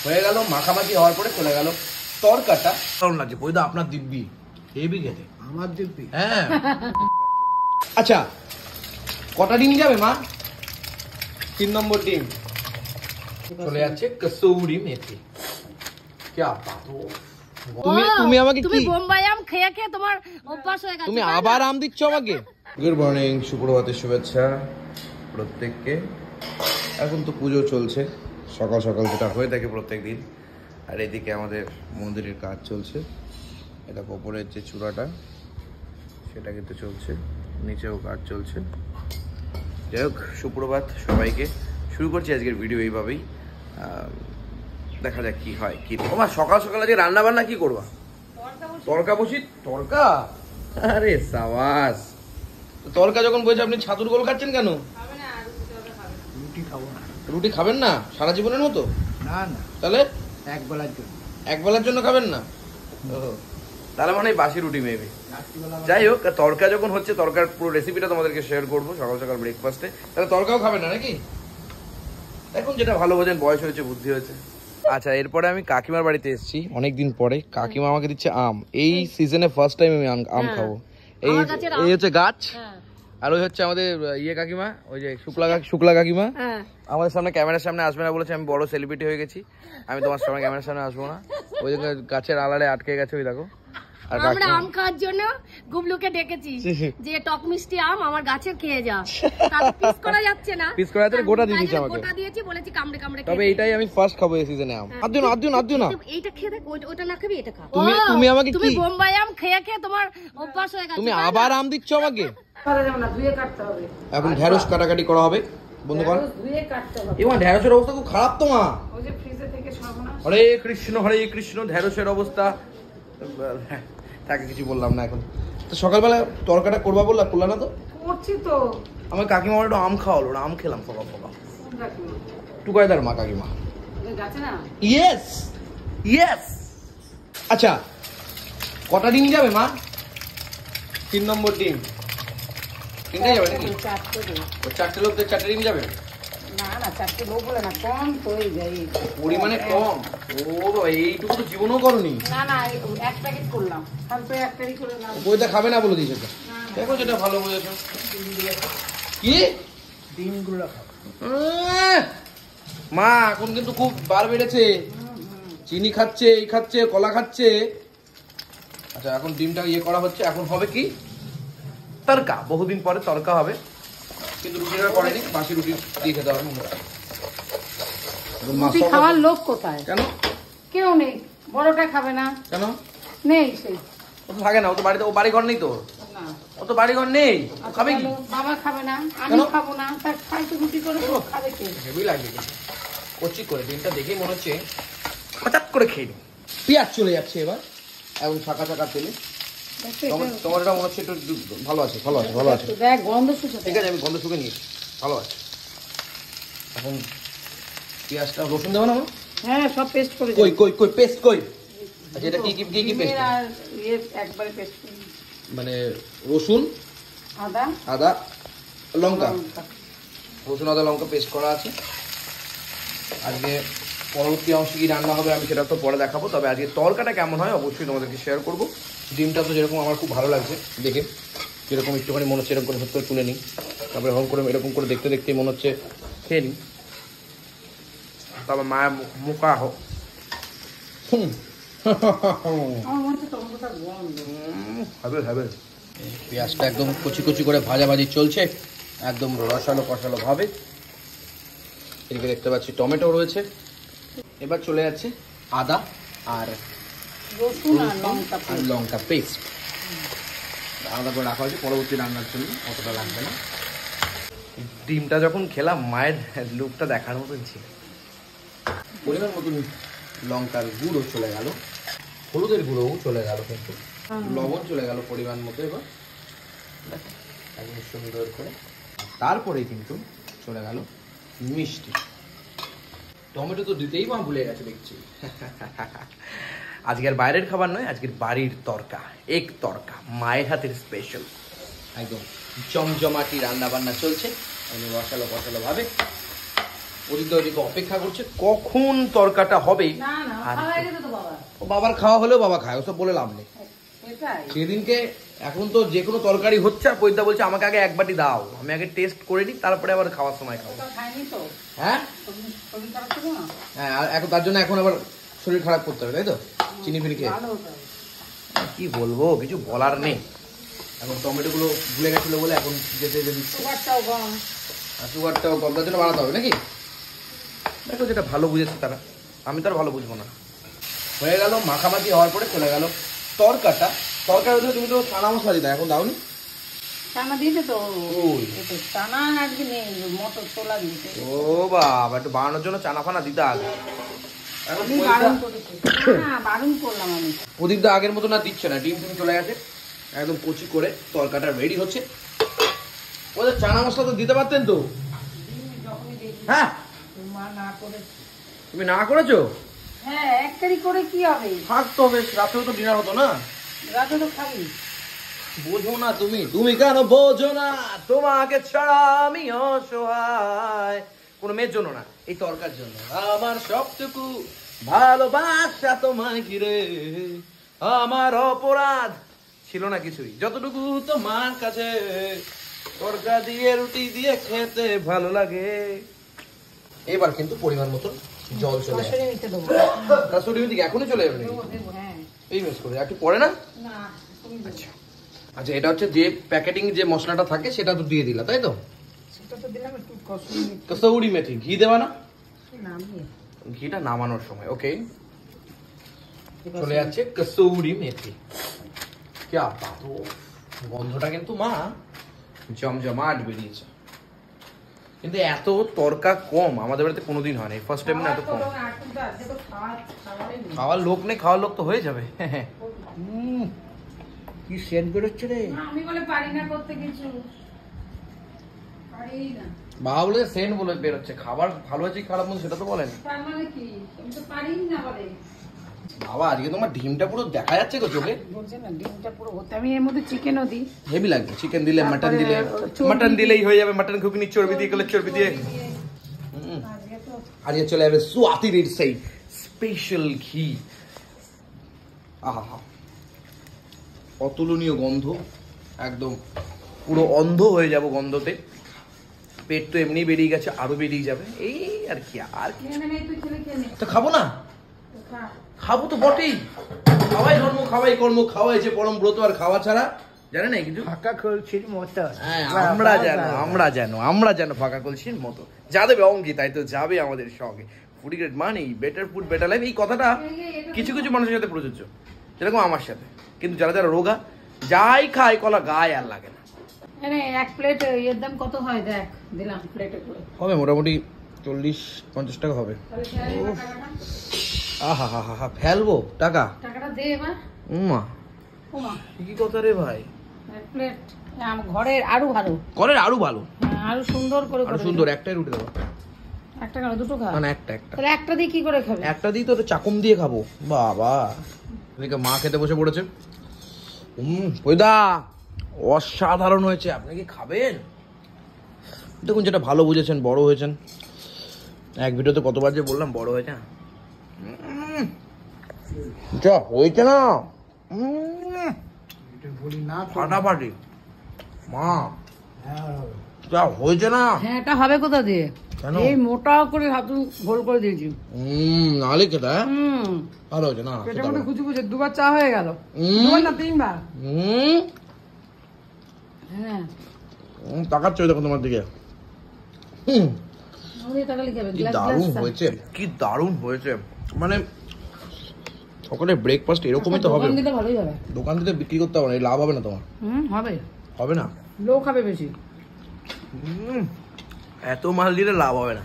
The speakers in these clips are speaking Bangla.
হয়ে গেল মাখামাখি হওয়ার পরে চলে গেল তরকাটা। কেমন লাগছে বৈদা আপনার দিব্যি? হেভি খেতে। আমার দিব্যি? হ্যাঁ। আচ্ছা কটা ডিম যাবে মা? 3 নম্বর ডিম চলে যাচ্ছে কসুরি মেথি। क्या बात हो। তুমি আমাকে কি, তুমি বোম্বাই আম খেয়ে খেয়ে তোমার অভ্যাস হয়ে গেছে, তুমি আবার আম দিচ্ছ আমাকে? গুড মর্নিং, সুপ্রভাতের শুভেচ্ছা প্রত্যেককে। এখন তো পুজো চলছে সকাল সকাল, যেটা হয়ে থাকে প্রত্যেকদিন। আর এদিকে আমাদের মন্দিরের কাজ চলছে। এটা ওপরের যে চূড়াটা সেটা কিন্তু চলছে, নিচেও কাজ চলছে। যাই হোক, সুপ্রভাত সবাইকে। শুরু করছি আজকের ভিডিও এইভাবেই। দেখা যাক কি হয়। কি তোমার সকাল সকাল আজকে রান্না বান্না কি করবা? তরকা বসি। তরকা? আরে সাবাস। তরকা যখন বলছে আপনি ছাতুর গোল খাচ্ছেন কেন? রুটি খাবো না। রুটি খাবেন না সারা জীবনের মতো? না না, তাহলে এক বেলার জন্য। এক বেলার জন্য খাবেন না? তাহলে মানে বাসি রুটি মেবি। যাই হোক, তরকা যখন হচ্ছে, তরকার পুরো রেসিপিটা তোমাদেরকে শেয়ার করবো সকাল সকাল ব্রেকফাস্টে। তাহলে তরকাও খাবেন না নাকি? এখন যেটা ভালো বোঝেন, বয়স হয়েছে, বুদ্ধি হয়েছে। আচ্ছা, এরপরে আমি কাকিমার বাড়িতে এসেছি অনেকদিন পরে। কাকিমা আমাকে দিচ্ছে আম। এই সিজনে ফার্স্ট টাইম আমি আম খাবো। এই হচ্ছে গাছ। আর ওই হচ্ছে আমাদের ইয়ে কাকিমা, ওই যে শুক্লা কাকিমা। আমাদের সামনে ক্যামেরার সামনে আসবে না বলেছে। আমি বড় সেলিব্রিটি হয়ে গেছি, আমি তোমার সামনে ক্যামেরার সামনে আসবো না। ওই গাছের আড়ালে আটকে গেছে, ওই দেখো। আমরা আম খাওয়ার জন্য গুবলুকে ডেকেছি যে টক মিষ্টি আম আমার গাছের খেয়ে যা। তার পিস করা যাচ্ছে না, পিস করা যাচ্ছে, গোটা দিয়ে দিয়েছে আমাকে। গোটা দিয়েছি, বলেছি কামড়ে কামড়ে খেয়ে। তবে এইটাই আমি ফার্স্ট খাবো এই সিজনে আম। আদিও না। এইটা খেয়ে দেখ, ওটা না খাবি, এটা খা। তুমি আমাকে কি, তুমি বোম্বাই আম খেয়ে খেয়ে তোমার অভ্যাস হয়ে গেছে। তুমি আবার আম দিচ্ছ আমাকে? পারা যাবে না, ধুয়ে কাটতে হবে। এখন ঢেঁড়স কাটাকাটি করা হবে বন্ধুগণ। ধুয়ে কাটতে হবে। এবং ঢেঁড়সের অবস্থা খুব খারাপ তো মা। ওই যে ফ্রিজে থেকে সর্বনাশ। হরে কৃষ্ণ, ঢেঁড়সের অবস্থা তাকে কিছু বললাম না। এখন তো সকালবেলা তরকাটা করবা বললা, করলা না তো? করছি তো। আমার কাকিমা একটু আম খাওয়ালো, আম খেলাম সকাল সকাল। টুকাইদার মা কাকিমা। গাছে না? ইয়েস। আচ্ছা কটা ডিম যাবে মা? 3 নম্বর ডিম। তিনটাই যাবে নাকি? চারটে লোকদের 4টে ডিম যাবে? না না, 4টে লোক বলে না, কম তো এই যাই। পরিমাণে কম? ও এইটুকু তো জীবনও করনি। না না, 1 প্যাকেট করলাম, তারপরে 1 প্যাকেট করে না। বইটা খাবে না বলে দিয়েছে তো। দেখো যেটা ভালো বুঝেছো। কি ডিমগুলো খাবো মা? এখন কিন্তু খুব বার বেড়েছে, চিনি খাচ্ছে, এই খাচ্ছে, কলা খাচ্ছে। আচ্ছা এখন ডিমটা ইয়ে করা হচ্ছে। এখন হবে কি তরকা। বহুদিন পরে তরকা হবে, কিন্তু রুটিটা করেনি, বাসি রুটি দিয়ে খেতে হবে। রুটি খাওয়ার লোক কোথায়? কেন? কেউ নেই। বড়টা খাবে না কেন? নেই, সেই ও তো থাকে না, ও তো বাড়িতে, ও বাড়ি ঘর নেই তো, না। ও তো বাড়ি ঘর নেই। খাবে কি? বাবা খাবে না, আমি খাবো না, তার খাই তো রুটি করে খাবে কে? হেভি লাগবে কচি করে। ডিমটা দেখেই মনে হচ্ছে হঠাৎ করে খেয়ে নি। পেঁয়াজ চলে যাচ্ছে এবার, এবং ছাকা ছাকা তেলে। তোমার এটা মনে হচ্ছে একটু ভালো আছে, ভালো আছে। দেখ গন্ধ শুকে। ঠিক আছে, আমি গন্ধ শুকে নিয়েছি, ভালো আছে। এখন পেঁয়াজটা, রসুন দেবো না? হ্যাঁ, সব পেস্ট করে কই পেস্ট কই? আচ্ছা এটা কি পেস্ট? আর একবারে পেস্ট করে, মানে রসুন, আদা, লঙ্কা। রসুন আদা লঙ্কা পেস্ট করা আছে। আজকে পরবর্তী অংশে কি রান্না হবে আমি সেটা তো পরে দেখাবো। তবে আজকে তরকাটা কেমন হয় অবশ্যই তোমাদেরকে শেয়ার করবো। ডিমটা তো যেরকম আমার খুব ভালো লাগছে দেখে, যেরকম একটুখানি মনে হচ্ছে এরকম করে হতে তুলে নিই, তারপরে এরকম করে দেখতে দেখতেই মনে হচ্ছে খেয়ে নিই। তবে মায়ের মুখা হোক। হবে। পেঁয়াজটা একদম কুচি করে ভাজাভাজি চলছে, একদম রসালো কষালো ভাবে। এদিকে দেখতে পাচ্ছি টমেটো রয়েছে। এবার চলে যাচ্ছে আদা আর রসুন আর লঙ্কা পেস্ট। আলাদা করে রাখা হয়েছে পরবর্তী রান্নার জন্য, অতটা লাগবে না। ডিমটা যখন খেলাম মায়ের লুকটা দেখার মতন ছিল। পরিমাণ মতন লঙ্কার গুঁড়ো চলে গেল, হলুদের গুঁড়োও চলে গেল, কিন্তু লবণ চলে গেল পরিমাণ মতো। এবার একদম সুন্দর করে। তারপরে কিন্তু চলে গেল মিষ্টি। টমেটো তো দিতেই মা ভুলে গেছে দেখছি। আজকের বাইরের খাবার নয়, আজকের বাড়ির তরকা, এক তরকা, মায়ের হাতের স্পেশাল। একদম জমজমাটি রান্না বান্না চলছে, রসালো ভাবে। প্রদীপদা ওদিকে অপেক্ষা করছে কখন তরকাটা হবে। না না আর খাওয়া হয়ে গেছে তো বাবা। ও বাবার খাওয়া হলেও বাবা খায়, ওসব বলে লাভ নেই। এটাই সেদিনকে এখন তো যে কোনো তরকারি হচ্ছে আর প্রদীপদা বলছে আমাকে আগে এক বাটি দাও, আমি আগে টেস্ট করে নিই তারপরে আবার খাওয়ার সময় খাবো। ওটা খাইনি তো। হ্যাঁ শরীর খারাপ ছিল না? হ্যাঁ, আর এখন তার জন্য এখন আবার শরীর খারাপ করতে হবে, তাই তো? চিনি ফিনি খেয়ে ভালো হতো। কি বলবো, কিছু বলার নেই। এখন টমেটোগুলো ভুলে গেছিলো বলে এখন যেতে দিচ্ছে। সুগারটাও কম। আর সুগারটাও কম, তার জন্য বানাতে হবে নাকি? দেখো যেটা ভালো বুঝেছে তারা, আমি তো আর ভালো বুঝবো না। হয়ে গেল মাখামাখি হওয়ার পরে চলে গেল তরকাটা। তরকার ওদের তুমি তো চানা মশলা দিতে এখন দাওনি? চানা দিয়েছে তো। ওই। এটা চানা আজকে নেই, মটর ছোলা দিয়েছে। ও বাবা, একটু বানানোর জন্য চানা ফানা দিতে আগে। এখন আমি বারণ করেছি। না বারণ করলাম আমি। প্রদীপদা আগের মতো না দিচ্ছে না, ডিম টিম চলে গেছে, একদম কচি করে তরকাটা রেডি হচ্ছে। ওদের চানা মশলা তো দিতে পারতেন তো। যখনই দেখি হ্যাঁ, মা না করে। তুমি না করেছো? হ্যাঁ এক তারিখ করে কি হবে? থাকতো বেশ, রাতেও তো ডিনার হতো না। রাতে তো খাবি। বোঝো না তুমি, তুমি কেন বোঝো না, তোমাকে ছাড়া আমি অসহায়। কোনো মেয়ের জন্য না, এই তরকার জন্য। আমার সবটুকু ভালোবাসা তোমায় ঘিরে, আমার অপরাধ ছিল না কিছুই, যতটুকু তোমার কাছে তরকা দিয়ে রুটি দিয়ে খেতে ভালো লাগে। এবার কিন্তু পরিমাণ মতো জল চলে আসে। কষারি নিতে দেবো। কাসুরি মেথি এখনই চলে যাবে নাকি? দেবো, দেবো, হ্যাঁ। এই মিস করে একটু পরে না। না তুমি দেবো। আচ্ছা আচ্ছা, এটা হচ্ছে যে প্যাকেটিং যে মশলাটা থাকে সেটা তো দিয়ে দিলা, তাই তো? সেটা তো দিলাম একটু কষারি নিতে। কসৌরি মেথি ঘি দেবা না? নামিয়ে। ঘিটা নামানোর সময়। ওকে, চলে যাচ্ছে কসৌরি মেথি। কি বাত, গন্ধটা কিন্তু মা জমজমাট বেরিয়েছে। কিন্তু এত তরকা কম আমাদের বাড়িতে কোনোদিন হয় না, ফার্স্ট টাইম না এত কম। খাওয়ার লোক নেই, খাওয়ার লোক তো হয়ে যাবে। কি সেন্ট বেরোচ্ছে রে। আমি বলে পারি না করতে কিছু। পারি না। বাবা বলে সেন্ট বলে বেরোচ্ছে, খাবার ভালো হয়েছে কি খারাপ হয়েছে সেটা তো বলেন। তার মানে কি? আমি তো পারি না বলে। বাবা আজকে তোমার ডিমটা পুরো দেখা যাচ্ছে গো চোখে। বলছে না ডিমটা পুরো হতে। আমি এর মধ্যে চিকেনও দিই। হেভি লাগছে, চিকেন দিলে মাটন তারপরে দিলে, চর্বি মাটন দিলেই হয়ে যাবে। মাটন ঘুগনি চর্বি দিয়ে করলে চর্বি দিয়ে। আজকে তো আজকে চলে যাবে সুয়াতির সেই স্পেশাল ঘি। আহা, অতুলনীয় গন্ধ, একদম পুরো অন্ধ হয়ে যাব গন্ধতে। পেট তো এমনি বেরিয়ে গেছে, আরো বেরিয়ে যাবে। এই আর কি, আর কি খেয়ে নে, তুই ছেলে খেয়ে নে। তো খাবো না? তো খা। খাবো তো বটেই। খাওয়াই ধর্ম, খাওয়াই কর্ম, খাওয়াই যে পরম ব্রত, আর খাওয়া ছাড়া জানে না কিছু। ফাঁকা কলছির মতো। হ্যাঁ, আমরা যেন ফাঁকা কলসির মতো। যা দেবে অঙ্গি তাই তো যাবে আমাদের সঙ্গে। ফুড গ্রেড মানি, বেটার ফুড বেটার লাইফ, এই কথাটা কিছু কিছু মানুষের সাথে প্রযোজ্য, যেরকম আমার সাথে। কিন্তু যারা যারা রোগা, যাই খায় কলা গায়ে আর লাগে না। এনে এক প্লেট এর দাম কত হয় দেখ, দিলাম প্লেটে করে। হবে মোটামুটি 40-50 টাকা হবে। তাহলে খেয়ে নে টাকাটা। আহা হা হা হা, ফেলবো টাকা? টাকাটা দে এবার। উমা, ওমা কি কথা রে ভাই। এক প্লেট ঘরের আরো ভালো। করেন আরো ভালো, হ্যাঁ, আরো সুন্দর করে আরো করে সুন্দর। একটাই রুটি দেবো? একটা কেন দুটো খা। না একটা একটা তাহলে একটা দিয়ে কি করে খাবে? একটা দিই তো, চাকুম দিয়ে খাবো। বাবা, এদিকে মা খেতে বসে পড়েছে। ওইদা অসাধারণ হয়েছে, আপনি কি খাবেন? দেখুন, যেটা ভালো বুঝেছেন, বড় হয়েছেন। এক ভিডিওতে কতবার যে বললাম বড় হয়েছে। যা হয়েছে না বলি না তো। ফাটাফাটি। মা হ্যাঁ, হবে। যা হয়েছে না। হ্যাঁ, এটা হবে কোথা দিয়ে? কেন? এই মোটা করে হাতু গোল করে দিয়েছি। নালে খেতে, হ্যাঁ? হুম, ভালো হয়েছে না? পেটের মধ্যে খুঁজে খুঁজে দুবার চা হয়ে গেল। হুম। দুবার না তিনবার। হুম, হ্যাঁ, তাকাচ্ছ দেখো তোমার দিকে। আমাদের টাকা লিখে হবে কি গ্লাস দারুণ গ্লাস হয়েছে, কি দারুণ হয়েছে। মানে সকালে ব্রেকফাস্ট এরকমই তো হবে। দোকান দিলে ভালোই হবে। দোকান থেকে বিক্রি করতে হবে না, এই লাভ হবে না তোমার। হবে। হবে না, লোক খাবে বেশি। এত মাল দিলে লাভ হবে না।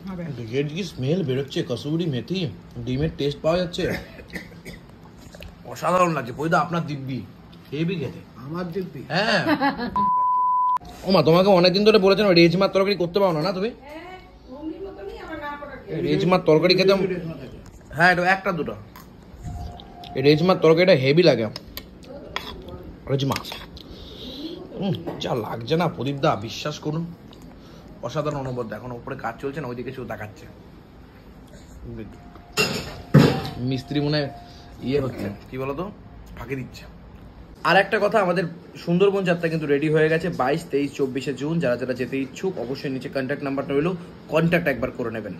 হবে। এর কি স্মেল বেরোচ্ছে, কসুরি মেথি, ডিমের টেস্ট পাওয়া যাচ্ছে, অসাধারণ লাগছে। বইদা আপনার দিব্যি হেভি খেতে। আমার দিব্যি। হ্যাঁ। ওমা, তোমাকে অনেকদিন ধরে বলেছেন রেজমার তরকারি করতে পারো না তুমি? রেজমার তরকারি খেতে, হ্যাঁ এটা একটা দুটো। এই রেজমার তরকারিটা হেভি লাগে। রেজমা যা লাগছে না প্রদীপ দা, বিশ্বাস করুন। অসাধারণ অনুভব। এখন উপরে কাজ চলছে না, ওইদিকে শুধু তাকাচ্ছে। মিস্ত্রি মনে ইয়ে হচ্ছে, কি বলতো, ফাঁকি দিচ্ছে। আর একটা কথা, আমাদের সুন্দরবন যাত্রা কিন্তু রেডি হয়ে গেছে 22, 23, 24 জুন। যারা যারা যেতে ইচ্ছুক অবশ্যই নিচে কন্ট্যাক্ট নাম্বারটা রইলো, কন্ট্যাক্ট একবার করে নেবেন।